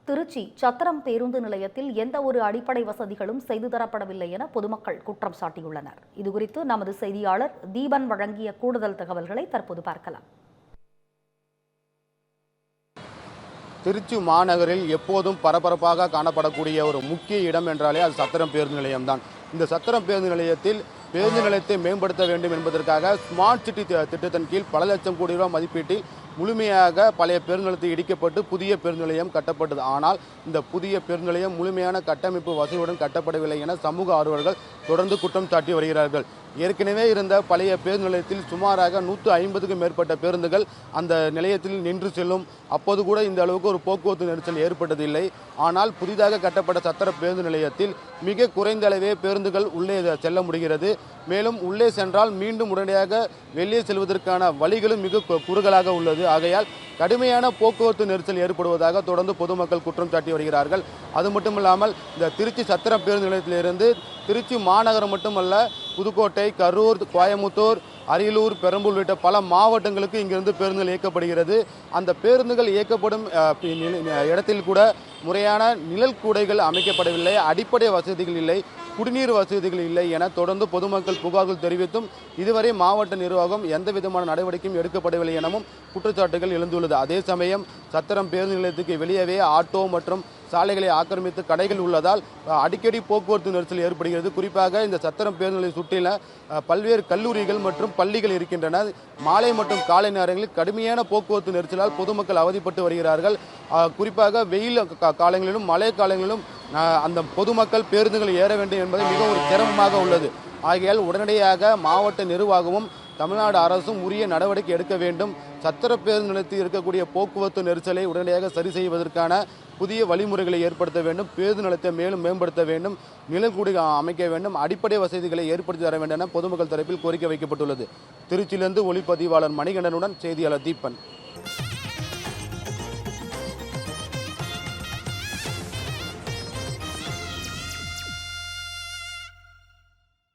திருச்சி சத்திரம் பேருந்து நிலையத்தில் எந்த ஒரு அடிப்படை வசதிகளும் செய்து தரப்படவில்லை என பொதுமக்கள் குற்றம் சாட்டியுள்ளனர். இதுகுறித்து நமது செய்தியாளர் தீபன் வழங்கிய கூடுதல் தகவல்களை தற்போது பார்க்கலாம். திருச்சி மாநகரில் எப்போதும் பரபரப்பாக காணப்படக்கூடிய ஒரு முக்கிய இடம் என்றாலே அது சத்திரம் பேருந்து நிலையம்தான். இந்த சத்திரம் பேருந்து நிலையத்தில் பேருந்து நிலையத்தை மேம்படுத்த வேண்டும் என்பதற்காக ஸ்மார்ட் சிட்டி திட்டத்தின் கீழ் பல லட்சம் கோடி ரூபாய் மதிப்பீட்டில் முழுமையாக பழைய பேருந்து நிலையத்தை இடிக்கப்பட்டு புதிய பேருந்து நிலையம் கட்டப்பட்டது. ஆனால் இந்த புதிய பேருந்து நிலையம் முழுமையான கட்டமைப்பு வசதியுடன் கட்டப்படவில்லை என சமூக ஆர்வலர்கள் தொடர்ந்து குற்றம் சாட்டி வருகிறார்கள். ஏற்கனவே இருந்த பழைய பேருந்து நிலையத்தில் சுமாராக 150க்கும் மேற்பட்ட பேருந்துகள் அந்த நிலையத்தில் நின்று செல்லும். அப்போது கூட இந்த அளவுக்கு ஒரு போக்குவரத்து நெரிசல் ஏற்பட்டதில்லை. ஆனால் புதிதாக கட்டப்பட்ட சத்திர பேருந்து நிலையத்தில் மிக குறைந்த அளவே பேருந்துகள் உள்ளே செல்ல முடிகிறது. மேலும் உள்ளே சென்றால் மீண்டும் உடனடியாக வெளியே செல்வதற்கான வழிகளும் மிக குறுகலாக உள்ளது. ஆகையால் கடுமையான போக்குவரத்து நெரிசல் ஏற்படுவதாக தொடர்ந்து பொதுமக்கள் குற்றம் சாட்டி வருகிறார்கள். அது மட்டுமில்லாமல் இந்த திருச்சி சத்திரம் பேருந்து நிலையத்திலிருந்து திருச்சி மாநகரம் மட்டுமல்ல, புதுக்கோட்டை, கரூர், கோயமுத்தூர், அரியலூர், பெரம்பலூர் உள்ளிட்ட பல மாவட்டங்களுக்கு இங்கிருந்து பேருந்துகள் இயக்கப்படுகிறது. அந்த பேருந்துகள் இயக்கப்படும் இடத்தில் கூட முறையான நிழல் கூடைகள் அமைக்கப்படவில்லை, அடிப்படை வசதிகள் இல்லை, குடிநீர் வசதிகள் இல்லை என தொடர்ந்து பொதுமக்கள் புகார்கள் தெரிவித்தும் இதுவரை மாவட்ட நிர்வாகம் எந்த விதமான நடவடிக்கையும் எடுக்கப்படவில்லை எனவும் குற்றச்சாட்டுகள் எழுந்துள்ளது. அதே சமயம் சத்திரம் பேருந்து நிலையத்துக்கு வெளியவே ஆட்டோ மற்றும் சாலைகளை ஆக்கிரமித்து கடைகள் உள்ளதால் அடிக்கடி போக்குவரத்து நெரிசல் ஏற்படுகிறது. குறிப்பாக இந்த சத்திரம் பேருந்து நிலையம் சுற்றில பல்வேறு கல்லூரிகள் மற்றும் பள்ளிகள் இருக்கின்றன. மாலை மற்றும் காலை நேரங்களில் கடுமையான போக்குவரத்து நெரிசலால் பொதுமக்கள் அவதிப்பட்டு வருகிறார்கள். குறிப்பாக வெயில் காலங்களிலும் மழை காலங்களிலும் அந்த பொதுமக்கள் பேருந்துகள் ஏற வேண்டும் என்பது மிக ஒரு சிரமமாக உள்ளது. ஆகையால் உடனடியாக மாவட்ட நிர்வாகமும் தமிழ்நாடு அரசும் உரிய நடவடிக்கை எடுக்க வேண்டும். சத்திர பேருந்து நிலையத்தில் இருக்கக்கூடிய போக்குவரத்து நெரிசலை உடனடியாக சரி செய்வதற்கான புதிய வழிமுறைகளை ஏற்படுத்த வேண்டும். பேருந்து நிலையத்தை மேலும் மேம்படுத்த வேண்டும், நிழல்குடை அமைக்க வேண்டும், அடிப்படை வசதிகளை ஏற்படுத்தி தர வேண்டும் என பொதுமக்கள் தரப்பில் கோரிக்கை வைக்கப்பட்டுள்ளது. திருச்சியிலிருந்து ஒளிப்பதிவாளர் மணிகண்டனுடன் செய்தியாளர் தீபன்.